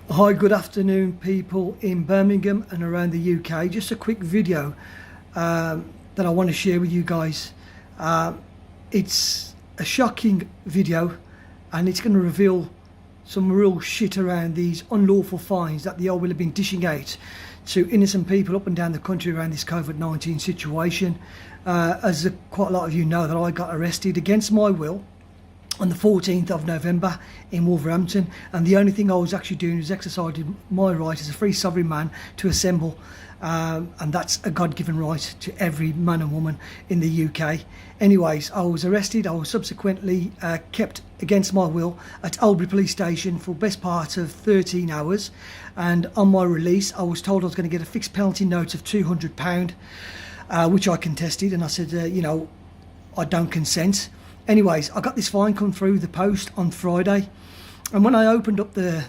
Hi, good afternoon, people in Birmingham and around the UK. Just a quick video that I want to share with you guys. It's a shocking video, and it's going to reveal some real shit around these unlawful fines that the old will have been dishing out to innocent people up and down the country around this COVID-19 situation. Quite a lot of you know, that I got arrested against my will on the 14th of November in Wolverhampton, and the only thing I was actually doing was exercising my right as a free sovereign man to assemble, and that's a God-given right to every man and woman in the UK. Anyways, I was arrested. I was subsequently kept against my will at Albury Police Station for best part of 13 hours, and on my release I was told I was going to get a fixed penalty note of £200, which I contested, and I said, I don't consent. Anyways, I got this fine come through the post on Friday, and when I opened up the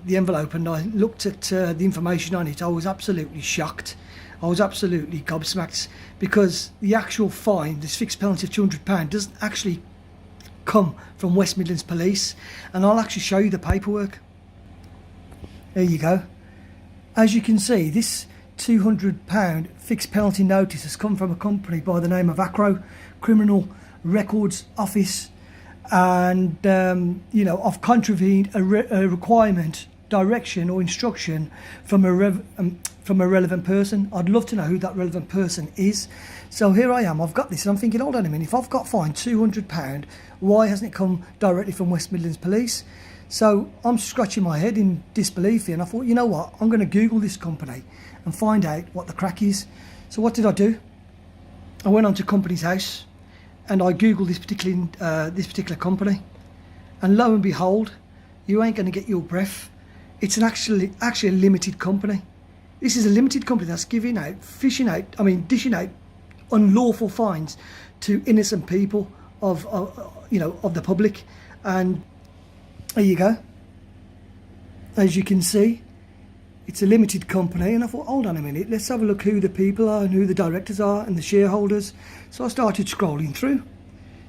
envelope and I looked at the information on it, I was absolutely shocked. I was absolutely gobsmacked, because the actual fine, this fixed penalty of £200, doesn't actually come from West Midlands Police, and I'll actually show you the paperwork. There you go. As you can see, this £200 fixed penalty notice has come from a company by the name of Acro Criminal Records Office, and I've contravened a requirement, direction or instruction from a relevant person. I'd love to know who that relevant person is. So here I am, I've got this, and I'm thinking, hold on a minute, if I've got fined £200, why hasn't it come directly from West Midlands Police? So I'm scratching my head in disbelief here, and I thought, you know what, I'm going to Google this company and find out what the crack is. So what did I do? I went onto Companies House and I googled this particular company, and lo and behold, you ain't going to get your breath. It's actually a limited company. This is a limited company that's dishing out unlawful fines to innocent people of the public. And there you go. As you can see, it's a limited company, and I thought, hold on a minute, let's have a look who the people are and who the directors are and the shareholders. So I started scrolling through.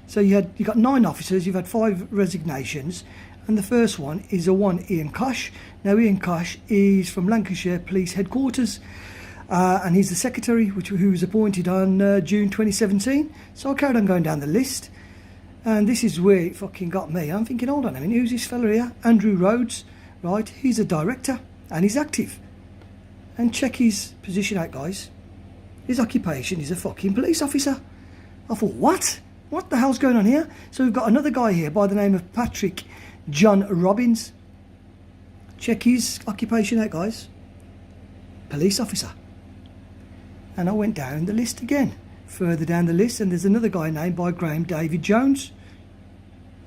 So you got 9 officers, you've had 5 resignations, and the first one is Ian Kosh. Now Ian Kosh is from Lancashire Police Headquarters, and he's the secretary, who was appointed on June 2017. So I carried on going down the list, and this is where it fucking got me. I'm thinking, hold on a minute, who's this fella here? Andrew Rhodes, right? He's a director, and he's active. And check his position out, guys. His occupation is a fucking police officer. I thought, what? What the hell's going on here? So we've got another guy here by the name of Patrick John Robbins. Check his occupation out, guys. Police officer. And I went down the list again. Further down the list, and there's another guy named by Graham David Jones.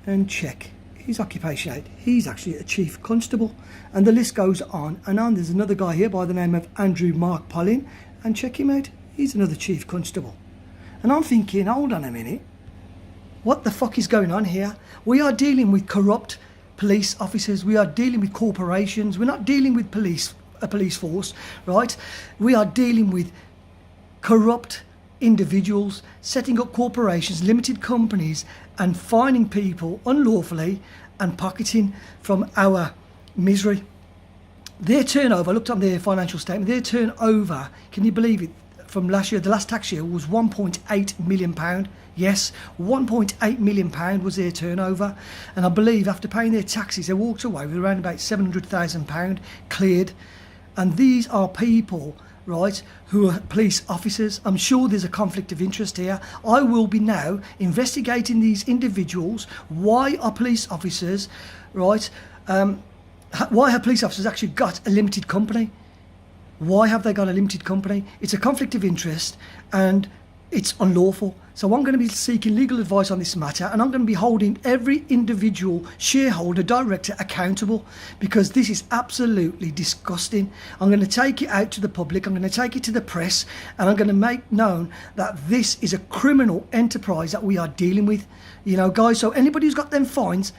And check his occupation out. He's actually a chief constable, and the list goes on and on. There's another guy here by the name of Andrew Mark Pollin, and check him out, he's another chief constable. And I'm thinking, hold on a minute, what the fuck is going on here? We are dealing with corrupt police officers, we are dealing with corporations, we're not dealing with a police force, right? We are dealing with corrupt individuals setting up corporations, limited companies, and fining people unlawfully and pocketing from our misery. Their turnover, I looked up their financial statement, their turnover, can you believe it, from last year, the last tax year, was £1.8 million. Yes, £1.8 million was their turnover, and I believe after paying their taxes they walked away with around about £700,000 cleared. And these are people, right, who are police officers. I'm sure there's a conflict of interest here. I will be now investigating these individuals. Why are police officers, right, why have police officers actually got a limited company? Why have they got a limited company? It's a conflict of interest, and it's unlawful. So I'm going to be seeking legal advice on this matter, and I'm going to be holding every individual shareholder, director accountable, because this is absolutely disgusting. I'm going to take it out to the public, I'm going to take it to the press, and I'm going to make known that this is a criminal enterprise that we are dealing with. You know, guys, so anybody who's got them fines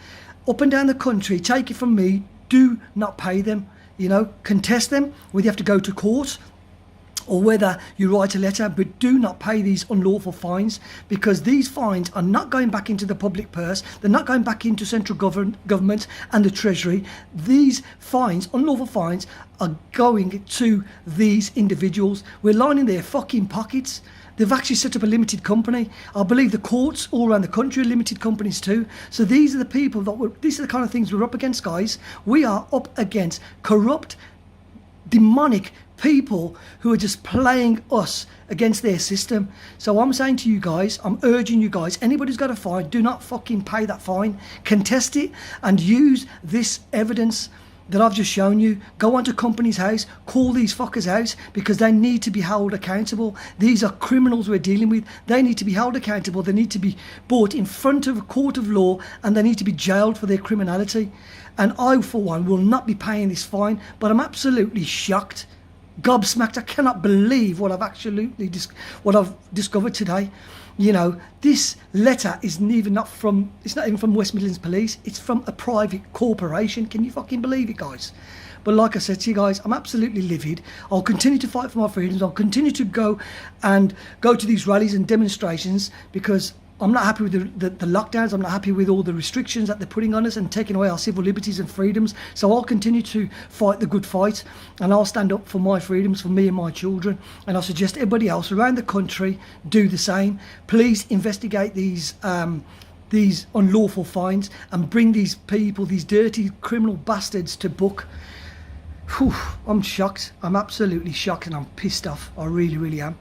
up and down the country, take it from me, do not pay them. You know, contest them, whether you have to go to court or whether you write a letter, but do not pay these unlawful fines, because these fines are not going back into the public purse. They're not going back into central government and the Treasury. These fines, unlawful fines, are going to these individuals. We're lining their fucking pockets. They've actually set up a limited company. I believe the courts all around the country are limited companies too. So these are the people these are the kind of things we're up against, guys. We are up against corrupt, demonic people who are just playing us against their system. So I'm saying to you guys, I'm urging you guys, anybody's got a fine, do not fucking pay that fine. Contest it and use this evidence that I've just shown you. Go onto Companies House, call these fuckers out, because they need to be held accountable. These are criminals we're dealing with. They need to be held accountable. They need to be brought in front of a court of law, and they need to be jailed for their criminality. And I, for one, will not be paying this fine, but I'm absolutely shocked, gobsmacked. I cannot believe what I've discovered today. You know, this letter it's not even from West Midlands Police. It's from a private corporation. Can you fucking believe it, guys? But like I said to you guys, I'm absolutely livid. I'll continue to fight for my freedoms. I'll continue to go to these rallies and demonstrations, because I'm not happy with the lockdowns. I'm not happy with all the restrictions that they're putting on us and taking away our civil liberties and freedoms. So I'll continue to fight the good fight, and I'll stand up for my freedoms, for me and my children. And I suggest everybody else around the country do the same. Please investigate these unlawful fines and bring these people, these dirty criminal bastards, to book. Whew, I'm shocked. I'm absolutely shocked, and I'm pissed off. I really, really am.